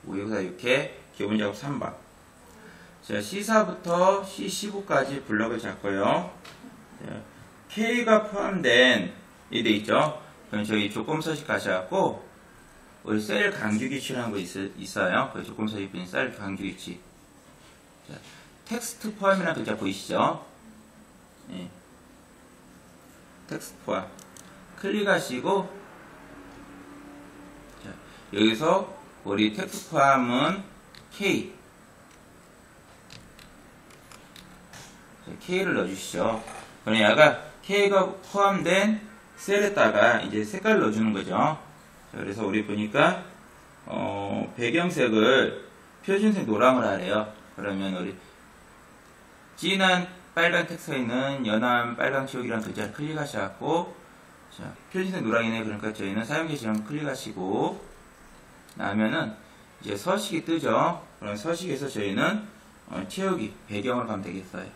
5, 6, 4, 6회 기본 작업 3번. 자, C4부터 C15까지 블럭을 잡고요. 자, K가 포함된 이 돼 있죠? 그럼 저기 조건 서식 가셔갖고 우리 셀 강규 기치라는 거 있어요. 그 조건 서식 빈 셀 강규 기치. 자, 텍스트 포함이라는 글자 보이시죠? 예. 텍스트 포함. 클릭하시고, 자, 여기서 우리 텍스트 포함은 K. 자, K를 넣어주시죠. 그럼 얘가 K가 포함된 셀에다가 이제 색깔을 넣어주는 거죠. 자, 그래서 우리 보니까, 배경색을 표준색 노랑을 하래요. 그러면 우리 진한 빨간 텍스트가 있는 연한 빨강 지옥이라는 글자를 클릭하셔갖고, 자, 표준색 노랑이네. 그러니까 저희는 사용자 지령 클릭하시고, 나면은 이제 서식이 뜨죠. 그럼 서식에서 저희는 채우기, 배경을 가면 되겠어요.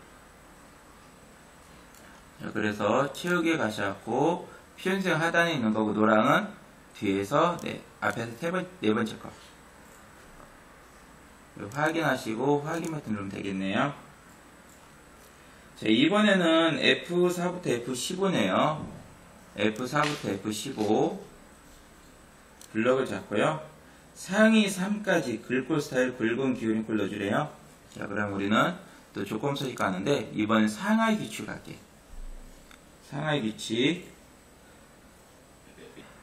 자, 그래서 채우기에 가셔갖고, 표준색 하단에 있는 거고, 노랑은 뒤에서, 앞에서 네 번째 거. 확인하시고, 확인 버튼 누르면 되겠네요. 자, 이번에는 F4부터 F15네요. F4부터 F15 블럭을 잡고요. 상위 3까지 글꼴 스타일 굵은 기울임꼴 넣어주래요. 자, 그럼 우리는 또 조건 서식 가는데 이번엔 상하이 규칙 갈게. 상하이 규칙.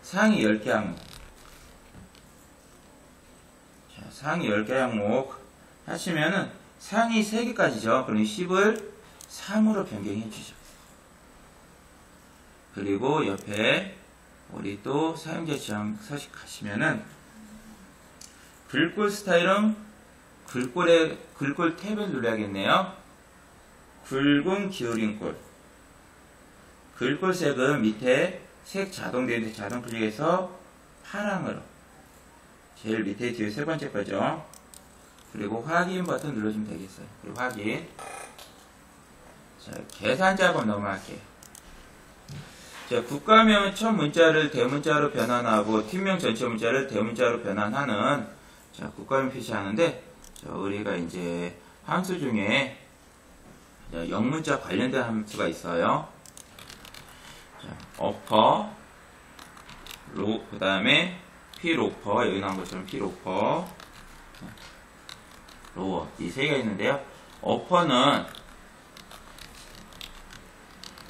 상위 10개 항목. 자, 상위 10개 항목 하시면은 상위 3개까지죠. 그럼 10을 3으로 변경해 주죠. 그리고 옆에 우리 또 사용자 지정 서식 가시면은 글꼴 스타일은 글꼴 탭을 눌러야겠네요. 굵은 기울인 꼴. 글꼴 색은 밑에 색 자동 되는데 자동 클릭해서 파랑으로. 제일 밑에 뒤에 세 번째 거죠. 그리고 확인 버튼 눌러주면 되겠어요. 그리고 확인. 자, 계산 작업 넘어갈게요. 자, 국가명 첫 문자를 대문자로 변환하고 팀명 전체 문자를 대문자로 변환하는 자, 국가명 표시하는데 자, 우리가 이제 함수 중에 자, 영문자 관련된 함수가 있어요. 자, 어퍼 그 다음에 피로퍼 여기 나온 것처럼 피로퍼 로워 이 세 개가 있는데요. 어퍼는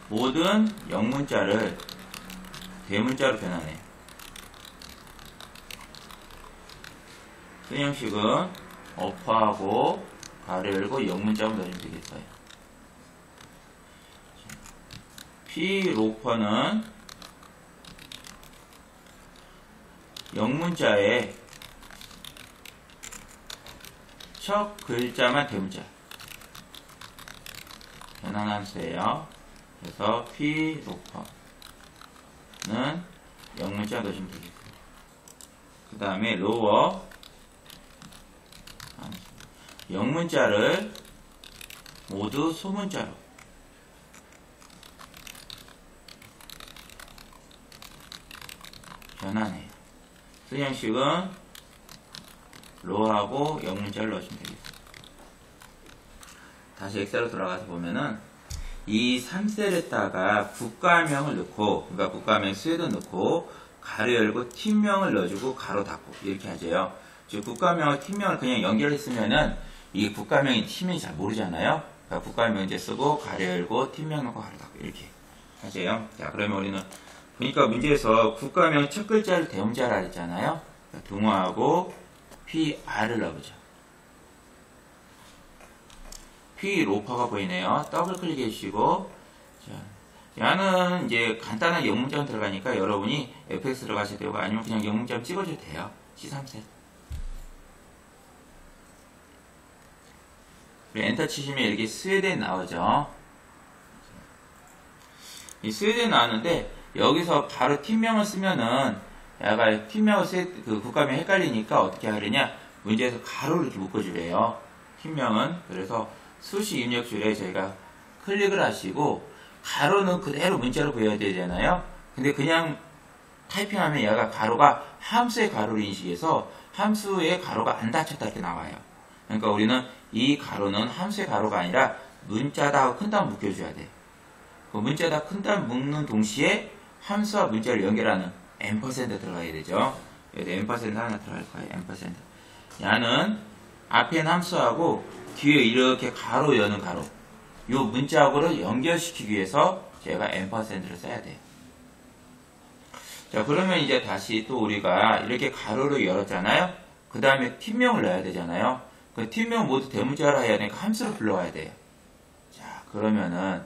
모든 영문자를 대문자로 변환해요. 형식은 어퍼하고 가로 열고 영문자로 넣으면 되겠어요. 피로퍼는 영문자에 첫 글자만 대문자 변환 함수예요. 그래서 피로퍼는 영문자 넣으시면 되겠습니다. 그 다음에 로워 영문자를 모두 소문자로 변환해요. 쓰 형식은 로하고 영문자를 넣으시면 되겠습니다. 다시 엑셀로 돌아가서 보면은 이 3셀에다가 국가명을 넣고, 그러니까 국가명 스웨덴 넣고, 가로 열고 팀명을 넣어주고, 가로 닫고, 이렇게 하죠. 즉, 국가명과 팀명을 그냥 연결했으면은, 이 국가명이 팀명이 잘 모르잖아요. 그러니까 국가명 이제 쓰고, 가로 열고, 팀명 넣고, 가로 닫고, 이렇게 하죠. 자, 그러면 우리는, 그러니까 문제에서 국가명 첫 글자를 대문자라 했잖아요. 그러니까 등호하고, PR을 넣어보죠. P로퍼가 보이네요. 더블 클릭해 주시고, 자, 얘는 이제 간단한 영문자만 들어가니까 여러분이 FX 들어가셔도 되고, 아니면 그냥 영문자 찍어줘도 돼요. C3셋. 그리고 엔터 치시면 이렇게 스웨덴 나오죠. 이 스웨덴 나왔는데, 여기서 바로 팀명을 쓰면은, 약간 팀명을 그 국가명 헷갈리니까 어떻게 하려냐, 문제에서 가로를 이렇게 묶어주래요. 팀명은. 그래서 수시 입력줄에 저희가 클릭을 하시고 가로는 그대로 문자로 보여야 되잖아요. 근데 그냥 타이핑하면 얘가 가로가 함수의 가로를 인식해서 함수의 가로가 안 닫혔다 이렇게 나와요. 그러니까 우리는 이 가로는 함수의 가로가 아니라 문자다 하고 큰 단어 묶여줘야 돼. 그 문자다 큰 단어 묶는 동시에 함수와 문자를 연결하는 %% 들어가야 되죠. 여기 %% 하나 들어갈 거예요. %. 얘는 앞에 있는 함수하고 뒤에 이렇게 가로 여는 가로 요 문자하고를 연결시키기 위해서 제가 %를 써야 돼요. 자, 그러면 이제 다시 또 우리가 이렇게 가로를 열었잖아요. 그 다음에 팀명을 넣어야 되잖아요. 그 팀명 모두 대문자로 해야 되니까 함수를 불러와야 돼요. 자, 그러면은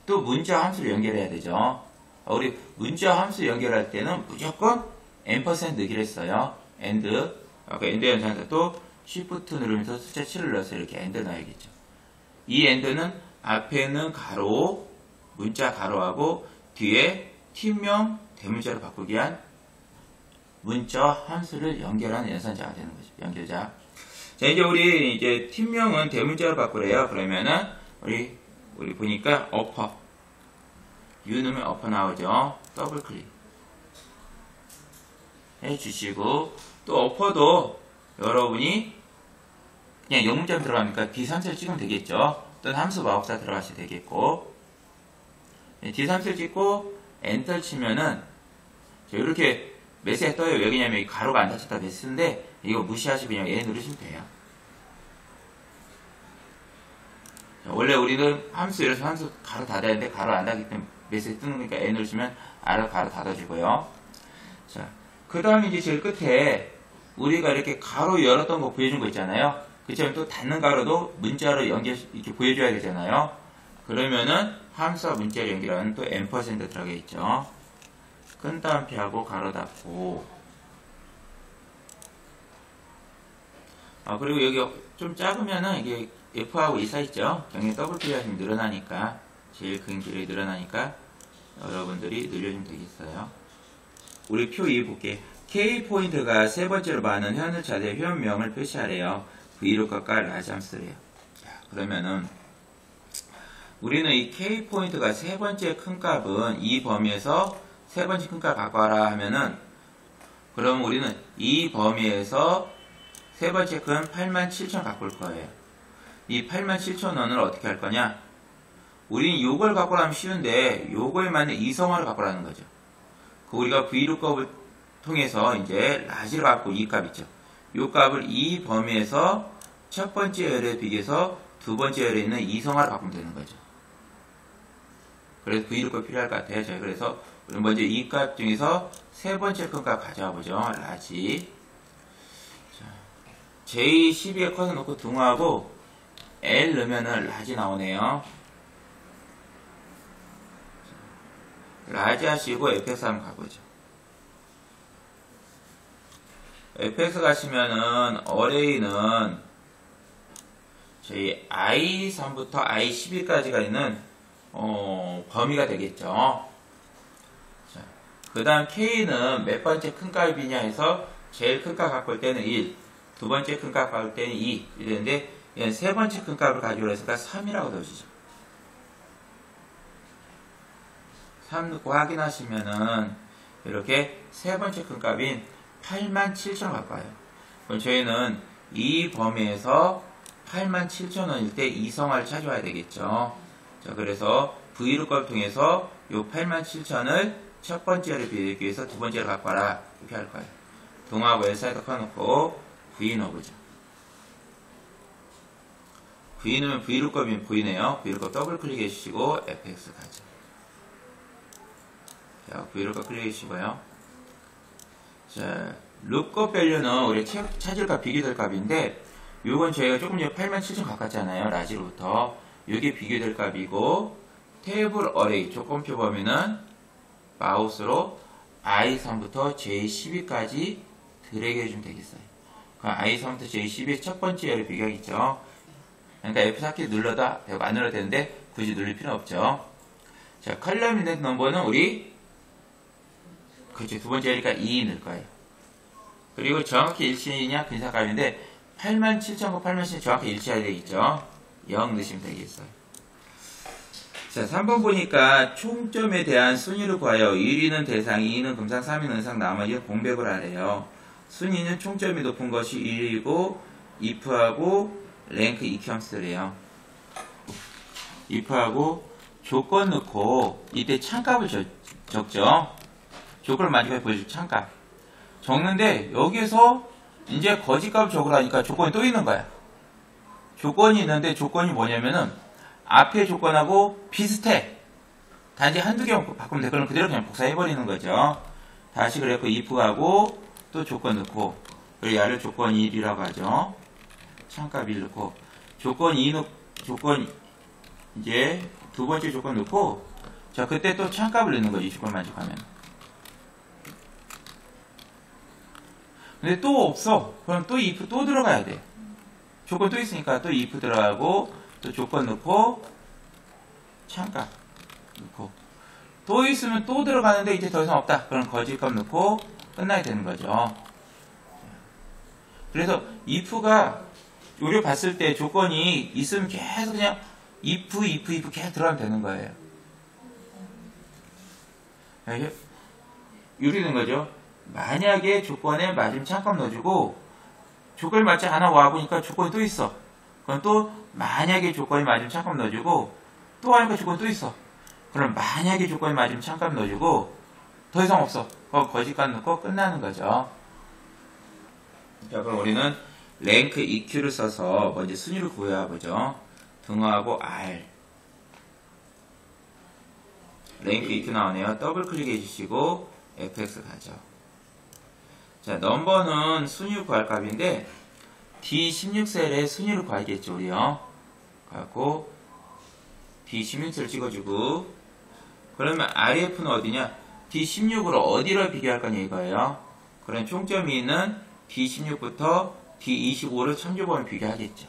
또 문자 함수를 연결해야 되죠. 우리 문자 함수 연결할 때는 무조건 %넣기로 했어요. 아까 AND 연산에서 또 Shift 누르면서 숫자 7을 넣어서 이렇게 AND 넣어야겠죠. 이 AND는 앞에는 가로, 문자 가로하고 뒤에 팀명 대문자로 바꾸기 위한 문자 함수를 연결하는 연산자가 되는 거죠. 연결자. 자, 이제 우리 이제 팀명은 대문자로 바꾸래요. 그러면은 우리 보니까 어퍼. U 누르면 어퍼 나오죠. 더블 클릭 해주시고 또 어퍼도 여러분이 그냥 영문자로 들어가니까 D3셀 찍으면 되겠죠. 또는 함수 마법사 들어가셔도 되겠고 D3셀 찍고 엔터 치면은 이렇게 메시지가 떠요. 왜 그러냐면 이 가로가 안 닫혔다 메시지인데 이거 무시하시고 그냥 얘 누르시면 돼요. 자, 원래 우리는 함수 이래서 함수 가로 닫아야 되는데 가로 안 닫기 때문에 메시지 뜨는 거니까 N 누르시면 R을 가로 닫아주고요. 자, 그 다음에 이제 제일 끝에 우리가 이렇게 가로 열었던 거 보여준 거 있잖아요. 그처럼 또 닫는 가로도 문자로 이렇게 보여줘야 되잖아요. 그러면은 함수와 문자를 연결하는 또 %, 들어가 있죠. 큰 따옴표하고 가로 닫고. 그리고 여기 좀 작으면은 이게 F하고 E 사있죠. 경계 더블 클릭하시면 늘어나니까, 제일 큰 길이 늘어나니까 여러분들이 늘려주면 되겠어요. 우리 표 2 볼게요. K포인트가 세 번째로 많은 현우차대 회원명을 표시하래요. V로컷과 라지 함수래요. 그러면은 우리는 이 K포인트가 세 번째 큰 값은 이 범위에서 세 번째 큰 값 바꿔라 하면은 그럼 우리는 이 범위에서 세 번째 큰 87,000 바꿀 거예요. 이 87,000원을 어떻게 할 거냐? 우리는 요걸 바꾸라면 쉬운데 요거에 맞는 이성화를 바꾸라는 거죠. 그 우리가 V루컵을 통해서 이제 라지를 갖고 이 값 있죠. 요 값을 이 범위에서 첫 번째 열에 비교해서 두 번째 열에 있는 이성화를 바꾸면 되는 거죠. 그래서 V루컵 필요할 것 같아요. 자, 그래서 우리 먼저 이 값 중에서 세 번째 큰 값 가져와 보죠. 라지. 자, J12에 컷을 놓고 등호하고 L 넣으면은 라지 나오네요. 라지 하시고 fx 한번 가보죠. fx 가시면은 어레이는 저희 i3부터 i12까지가 있는 범위가 되겠죠. 그 다음 k는 몇 번째 큰 값이냐 해서 제일 큰 값 갖고 올 때는 1, 두 번째 큰 값 갖고 올 때는 2 이랬는데 얘는 세 번째 큰 값을 가지고 있으니까 3이라고 넣으시죠. 3 넣고 확인하시면은 이렇게 세 번째 큰 값인 87,000원 갖고 와요. 그럼 저희는 이 범위에서 87,000원일 때 이성화를 찾아와야 되겠죠. 자, 그래서 V루컵을 통해서 요 87,000원을 첫 번째를 비교하기 위해서 두 번째를 갖고 와라. 이렇게 할 거예요. 동하고 L사이드 커놓고 V 넣어보죠. V 넣으면 V루컵이 보이네요. V루컵 더블 클릭해 주시고 fx 가죠. 자, V루컵 클릭해 주시고요. 자, 룩컵 밸류는 우리 찾을 값, 비교될 값인데, 요건 저희가 조금 전에 87,000 가깝잖아요. 라지로부터. 요게 비교될 값이고, 테이블 어레이, 조건표 범위는 마우스로 i3부터 j12까지 드래그 해주면 되겠어요. 그럼 i3부터 j12의 첫 번째 열을 비교하겠죠. 그러니까 F4키 눌러도 되고 안 눌러도 되는데, 굳이 누를 필요는 없죠. 자, 컬럼 인덱스 넘버는 우리 그렇죠. 두 번째니까 2 넣을 거예요. 그리고 정확히 일치냐 근사값인데 87,000과 87,000 정확히 일치해야 되겠죠. 0 넣으시면 되겠어요. 자, 3번 보니까 총점에 대한 순위를 구하여 1위는 대상, 2위는 금상, 3위는 은상, 나머지는 공백을 하래요. 순위는 총점이 높은 것이 1위고 if하고 랭크 EQ함수래요. if하고 조건 넣고 이때 참값을 적죠. 조건을 마지막에 보여줄 참값 적는데 여기에서 이제 거짓값을 적으라니까 조건이 또 있는 거야. 조건이 있는데 조건이 뭐냐면은 앞에 조건하고 비슷해. 단지 한두 개만 바꾸면 돼. 그럼 그대로 그냥 복사해버리는 거죠. 다시 그래갖고 if하고 또 조건 넣고 그리고 얘를 조건 1이라고 하죠. 참값 1 넣고 조건 2 조건 이제 두 번째 조건 넣고 자 그때 또 참값을 넣는 거지. 조건 만족하면. 근데 또 없어. 그럼 또 if 또 들어가야 돼. 조건 또 있으니까 또 if 들어가고 또 조건 넣고 참값 넣고 또 있으면 또 들어가는데 이제 더 이상 없다. 그럼 거짓값 넣고 끝나야 되는 거죠. 그래서 if가 우리 봤을 때 조건이 있으면 계속 그냥 if 계속 들어가면 되는 거예요. 이렇게 된 거죠. 만약에 조건에 맞으면 참값 넣어주고 조건이 맞지 않아 와보니까 조건이 또 있어. 그럼 또 만약에 조건이 맞으면 참값 넣어주고 또 하니까 조건이 또 있어. 그럼 만약에 조건이 맞으면 참값 넣어주고 더 이상 없어. 그럼 거짓값 넣고 끝나는 거죠. 자, 그럼 우리는 랭크 EQ를 써서 먼저 순위를 구해보죠. 등호하고 R 랭크 EQ 나오네요. 더블 클릭해 주시고 fx 가죠. 자, 넘버는 순위 구할 값인데 D16셀에 순위를 구하겠죠, 우리요. 갖고 D16셀을 찍어주고 그러면 RF는 어디냐? D16으로 어디를 비교할 거냐 이거예요. 그럼 총점이 있는 D16부터 D25를 참조번을 비교하겠죠.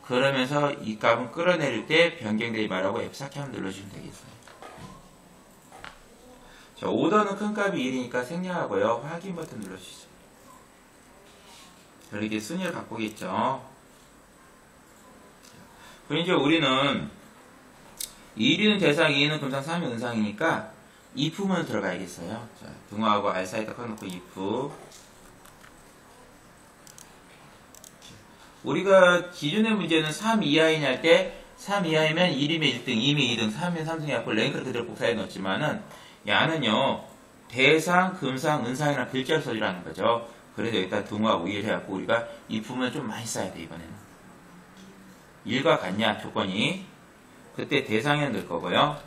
그러면서 이 값은 끌어내릴 때 변경되지 말라고 F4키 한번 눌러주시면 되겠어요. 자, 오더는 큰 값이 1이니까 생략하고요. 확인 버튼 눌러주시죠. 이렇게 순위를 갖고 오겠죠. 그럼 이제 우리는 1위는 대상, 2위는 금상, 3위는 은상이니까 if문을 들어가야겠어요. 자, 등호하고 R 사이에다 꺼놓고 if. 우리가 기존의 문제는 3 이하이냐 할 때 3 이하이면 1이면 1등, 2면 2등, 3이면 3등이 갖고 랭크를 그대로 복사해 넣었지만은 야는요 대상, 금상, 은상이라는 글자를 써주라는 거죠. 그래서 여기다 등호하고 1 해갖고 우리가 if문을 좀 많이 써야 돼. 이번에는 1과 같냐 조건이 그때 대상에 넣을 거고요.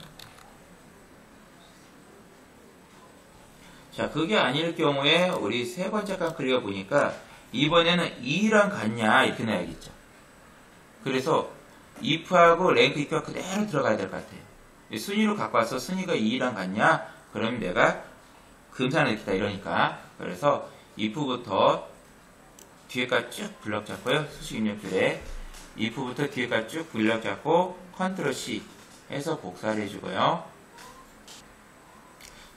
자, 그게 아닐 경우에 우리 세 번째 값 그리가 보니까 이번에는 2랑 같냐 이렇게 넣어야겠죠. 그래서 if하고 랭크 EQ가 그대로 들어가야 될 것 같아요. 순위로 갖고 와서 순위가 2랑 같냐 그러면 내가 금산을 넣겠다 이러니까 그래서 if부터 뒤에까지 쭉 블럭 잡고요. 수식 입력줄에 if부터 뒤에까지 쭉 블럭 잡고 컨트롤 C 해서 복사를 해주고요.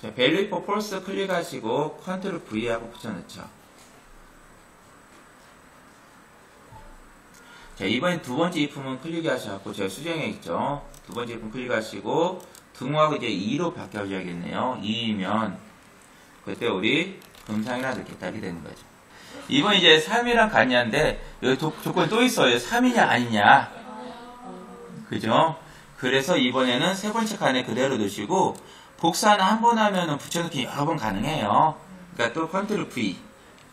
자, value for false 클릭하시고 컨트롤 V 하고 붙여넣죠. 자, 이번엔 두 번째 if문 클릭하셔갖고 제가 수정해 있죠. 두 번째 if문 클릭하시고 등호하고 이제 2로 바꿔줘야겠네요. 2이면 그때 우리 금상이라 넣겠다 이렇게 되는 거죠. 이번 이제 3이랑 같냐인데 여기 조건이 또 있어요. 3이냐 아니냐. 그죠? 그래서 이번에는 세 번째 칸에 그대로 넣으시고 복사는 한 번 하면은 붙여넣기 여러 번 가능해요. 그러니까 또 컨트롤 V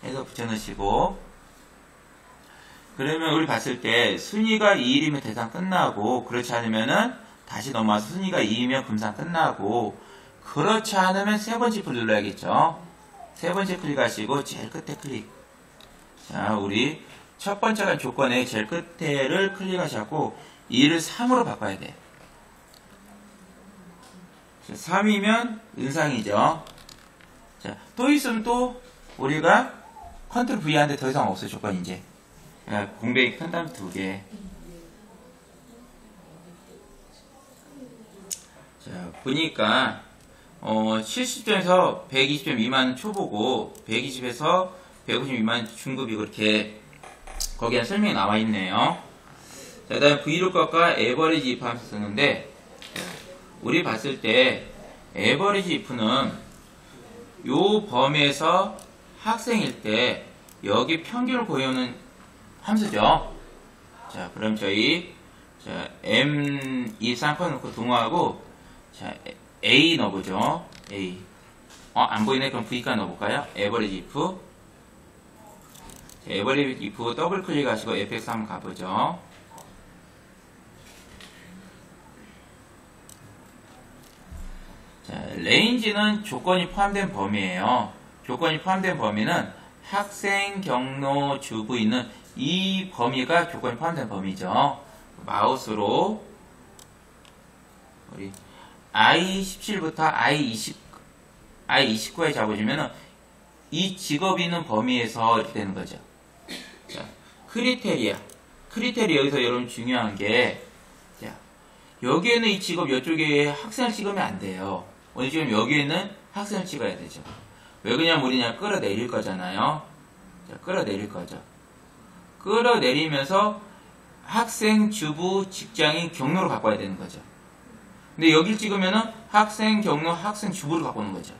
해서 붙여넣으시고 그러면 우리 봤을 때 순위가 2이면 대상 끝나고 그렇지 않으면은 다시 넘어와서 순위가 2이면 금상 끝나고 그렇지 않으면 세 번째 클릭 눌러야겠죠. 세 번째 클릭하시고 제일 끝에 클릭. 자, 우리 첫 번째가 조건에 제일 끝에를 클릭하시고 2를 3으로 바꿔야 돼. 3이면 은상이죠. 자, 또 있으면 또 우리가 컨트롤 V 하는데 더 이상 없어요. 조건 이제. 공백이 큰 다음 2개. 자, 보니까 70점에서 120점 미만 초보고 120에서 150 미만 중급이 그렇게 거기에 설명이 나와 있네요. 자, 다음 브이로그과 에버리지 if 함수 쓰는데 우리 봤을 때 에버리지 if는 요 범위에서 학생일 때 여기 평균을 구해오는 함수죠. 자, 그럼 저희 M23 넣고 등호하고 자, A 넣어보죠. A. 안 보이네? 그럼 V가 넣어볼까요? 에버리지 if. 자, 에버리지 if 더블 클릭하시고 fx 한번 가보죠. 자, 레인지는 조건이 포함된 범위예요. 조건이 포함된 범위는 학생, 경로, 주부 있는 이 범위가 조건이 포함된 범위죠. 마우스로 우리 I17부터 I29에 잡아주면은 이 직업이 있는 범위에서 이렇게 되는 거죠. 자, 크리테리아 여기서 여러분 중요한 게, 자, 여기에는 이 직업, 이쪽에 학생을 찍으면 안 돼요. 오늘 지금 여기에는 학생을 찍어야 되죠. 왜 그냥 우리 그냥 끌어내릴 거잖아요. 자, 끌어내릴 거죠. 끌어내리면서 학생, 주부, 직장인, 경로로 갖고 와야 되는 거죠. 근데 여길 찍으면은 학생, 경로, 학생, 주부를 갖고 오는 거죠.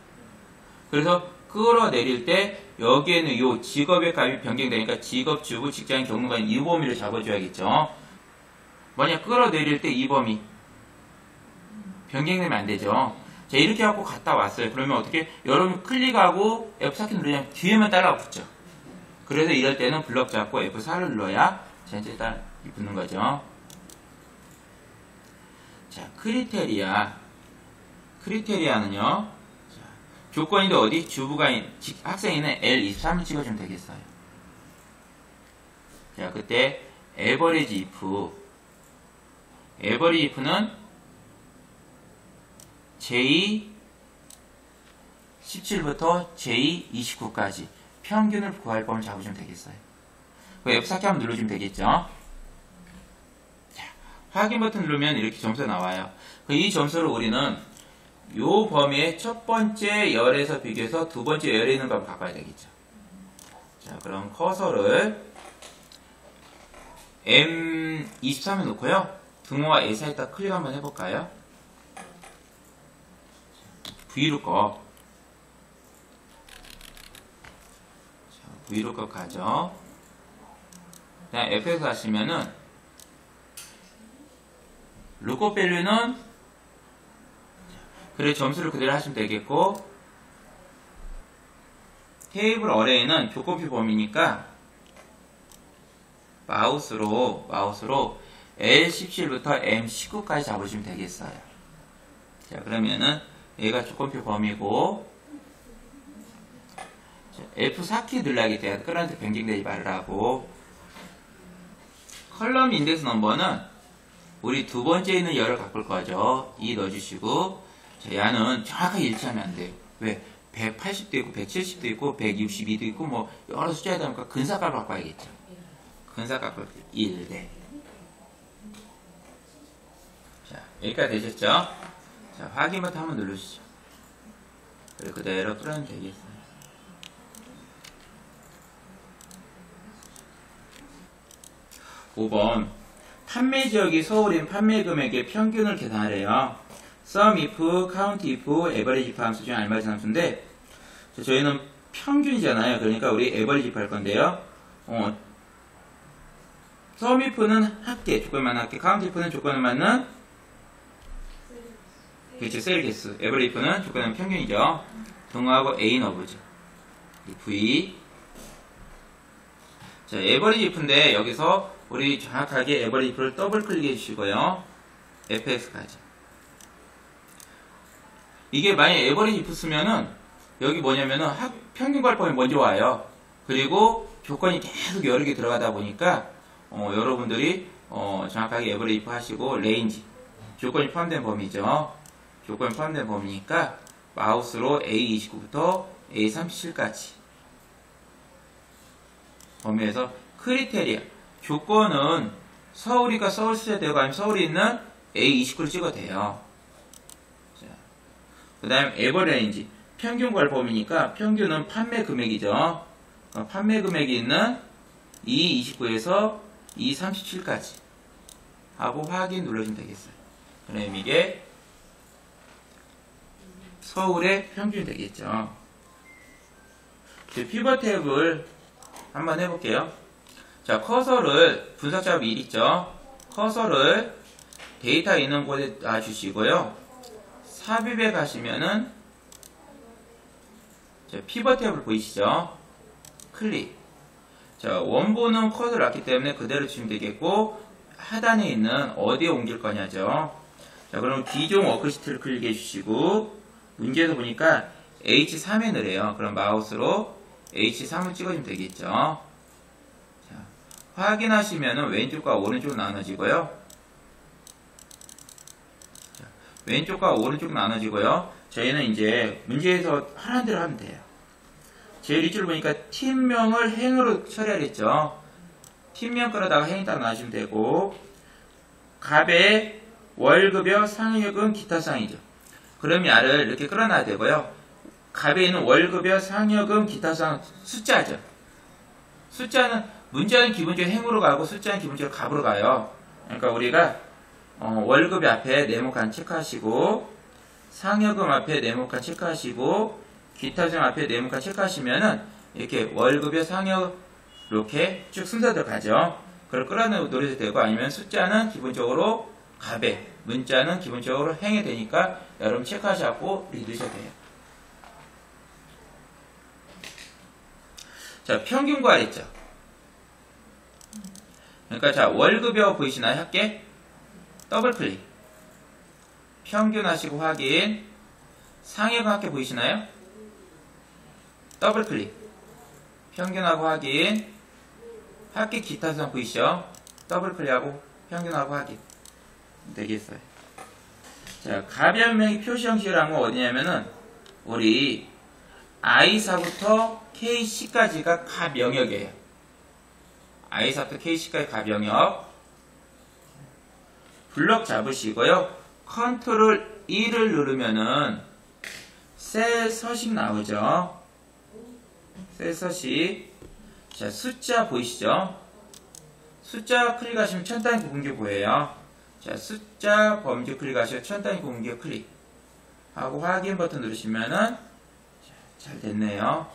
그래서 끌어내릴 때 여기에는 이 직업의 값이 변경되니까 직업, 주부, 직장인, 경로가 이 범위를 잡아줘야겠죠. 만약 끌어내릴 때 이 범위 변경되면 안 되죠. 자, 이렇게 갖고 갔다 왔어요. 그러면 어떻게? 여러분 클릭하고 F4키 누르면 뒤에만 따라가 붙죠. 그래서 이럴 때는 블럭 잡고 F4를 눌러야 전체 따라 붙는 거죠. 자, 크리테리아는요. 자, 조건인데 어디? 주부가 학생인은 L23을 찍어주면 되겠어요. 자, 그때 에버리지 if는 J17부터 J29까지 평균을 구할 범위를 잡으시면 되겠어요. F4키 한번 눌러주면 되겠죠. 자, 확인 버튼 누르면 이렇게 점수가 나와요. 이 점수를 우리는 요 범위의 첫 번째 열에서 비교해서 두 번째 열에 있는 걸 바꿔야 되겠죠. 자, 그럼 커서를 M23에 놓고요. 등호와 A 사이에다 클릭 한번 해볼까요? VLOOKUP. VLOOKUP 가죠. 그냥 F에서 하시면은 lookup value는 그래 점수를 그대로 하시면 되겠고, 테이블 어레이는 조건표 범위니까 마우스로 L17부터 M19까지 잡으시면 되겠어요. 자, 그러면은 얘가 조건표 범위고, F4키 눌러야기 때문에 끌어내서 변경되지 말라고. 컬럼 인덱스 넘버는 우리 두 번째 있는 열을 바꿀 거죠. 2 넣어주시고, 자, 얘는 정확하게 일치하면 안 돼요. 왜? 180도 있고 170도 있고 162도 있고 뭐 여러 숫자에 대니까 근사값을 바꿔야겠죠. 근사값을 1대. 자, 여기까지 되셨죠? 자, 확인 버튼 한번 누르시죠. 그리고 그대로 끌어내면 되겠어요. (5번) 판매 지역이 서울인 판매 금액의 평균을 계산하래요. sum if, count if, average if 함수 중에 알맞은 함수인데, 저희는 평균이잖아요. 그러니까 우리 average if 할 건데요. sum if는 합계, 조건에 맞는 합계, count if는 조건에 맞는 그렇죠, 세일 개수. average if는 조건에 맞는 평균이죠. 등호하고 A 넣어보죠. V. 자, average if인데 여기서 우리 정확하게 average if를 더블 클릭해 주시고요. fx까지. 이게 만약에 에버리지 if 쓰면은 여기 뭐냐면은 평균 괄법이 먼저 와요. 그리고 조건이 계속 여러 개 들어가다 보니까 여러분들이 정확하게 에버리지 if 하시고 레인지 조건이 포함된 범위죠. 조건이 포함된 범위니까 마우스로 A29부터 A37까지 범위에서 크리테리아 조건은 서울이가 서울시에 되고 아니면 서울에 있는 A29를 찍어도 돼요. 그 다음에 에버레인지 평균 괄범위니까 평균은 판매 금액이죠. 판매 금액이 있는 E29에서 E37까지 하고 확인 눌러주면 되겠어요. 그럼 이게 서울의 평균이 되겠죠. 피벗 탭을 한번 해볼게요. 자, 커서를 분석 작업 1 있죠. 커서를 데이터 있는 곳에 놔주시고요. 삽입에 가시면은 자, 피벗 탭을 보이시죠? 클릭. 자, 원본은 커서를 놨기 때문에 그대로 주시면 되겠고, 하단에 있는 어디에 옮길 거냐죠. 자, 그럼 기존 워크시트를 클릭해 주시고, 문제에서 보니까 H3에 넣으래요. 그럼 마우스로 H3을 찍어주면 되겠죠. 자, 확인하시면은 왼쪽과 오른쪽 나눠지고요. 자, 왼쪽과 오른쪽 나눠지고요. 저희는 이제 문제에서 하라는 대로 하면 돼요. 제일 밑줄 보니까 팀명을 행으로 처리하랬죠. 팀명 끌어다가 행이 딱 놔주시면 되고, 갑의 월급여 상여금 기타 사항이죠. 그럼 야를 이렇게 끌어놔야 되고요. 갑에 있는 월급여 상여금 기타 사항 숫자죠. 숫자는 문자는 기본적으로 행으로 가고 숫자는 기본적으로 갑으로 가요. 그러니까 우리가 월급이 앞에 네모칸 체크하시고, 상여금 앞에 네모칸 체크하시고, 기타 사항 앞에 네모칸 체크하시면은 이렇게 월급여 상여 이렇게 쭉 순서대로 가죠. 그걸 끌어내도 되고, 아니면 숫자는 기본적으로 갑에, 문자는 기본적으로 행에 되니까 여러분 체크하셔갖고 이렇게 넣으셔도 돼요. 자, 평균 구하랬죠. 그러니까 자, 월급여 보이시나요? 할게. 더블 클릭. 평균 하시고 확인. 상여금 합계 보이시나요? 더블 클릭. 평균하고 확인. 합계 기타 사항 보이시죠? 더블 클릭하고 평균하고 확인. 되겠어요. 자, 가변명의 표시 형식을 한 건 어디냐면은 우리 I4부터 KC까지가 가명역이에요. I4부터 KC까지 가명역. 블럭 잡으시고요. 컨트롤 1을 누르면은 셀 서식 나오죠. 셀 서식. 자, 숫자 보이시죠? 숫자 클릭하시면 천 단위 구분기 보여요. 자, 숫자 범주 클릭하시고 천 단위 구분기 클릭 하고 확인 버튼 누르시면은 잘 됐네요.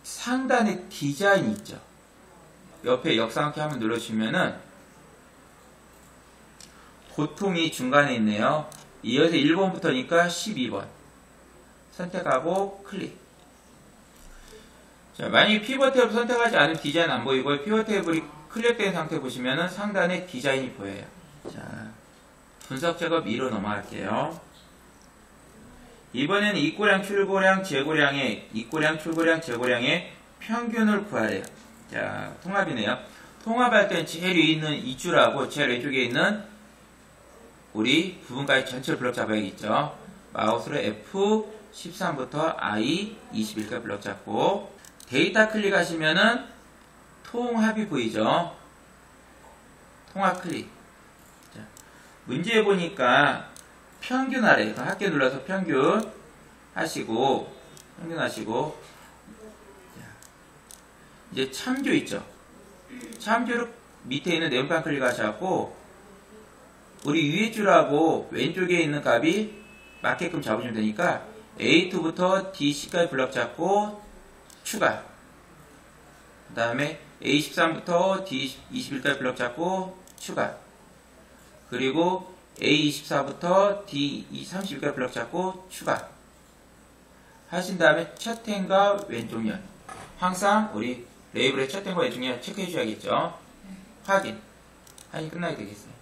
상단에 디자인 있죠. 옆에 역삼각형 한번 눌러주시면은 보통이 중간에 있네요. 이어서 1번부터니까 12번 선택하고 클릭. 자, 만약에 피벗 탭을 선택하지 않은 디자인 안 보이고요. 피벗 탭이 클릭된 상태 보시면은 상단에 디자인이 보여요. 자, 분석 작업 2로 넘어갈게요. 이번에는 입고량, 출고량, 재고량의 입고량, 출고량, 재고량의 평균을 구하래요. 자, 통합이네요. 통합할 때는 제일 위에 있는 이 줄하고 제일 왼쪽에 있는 우리 부분까지 전체를 블럭 잡아야겠죠. 마우스로 F13부터 I21까지 블럭 잡고 데이터 클릭하시면은 통합이 보이죠. 통합 클릭. 자, 문제 보니까 평균 하래. 합계 눌러서 평균 하시고 평균 하시고 이제 참조 있죠. 참조를 밑에 있는 네모칸 클릭하셔갖고 우리 위에 줄하고 왼쪽에 있는 값이 맞게끔 잡으시면 되니까 A2부터 DC까지 블럭 잡고 추가. 그 다음에 A13부터 D21까지 블럭 잡고 추가. 그리고 A24부터 D31까지 블럭 잡고 추가. 하신 다음에 첫 행과 왼쪽 면. 항상 우리 레이블의 첫 행과 왼쪽 면 체크해 주셔야겠죠. 확인. 하니 끝나게 되겠어요.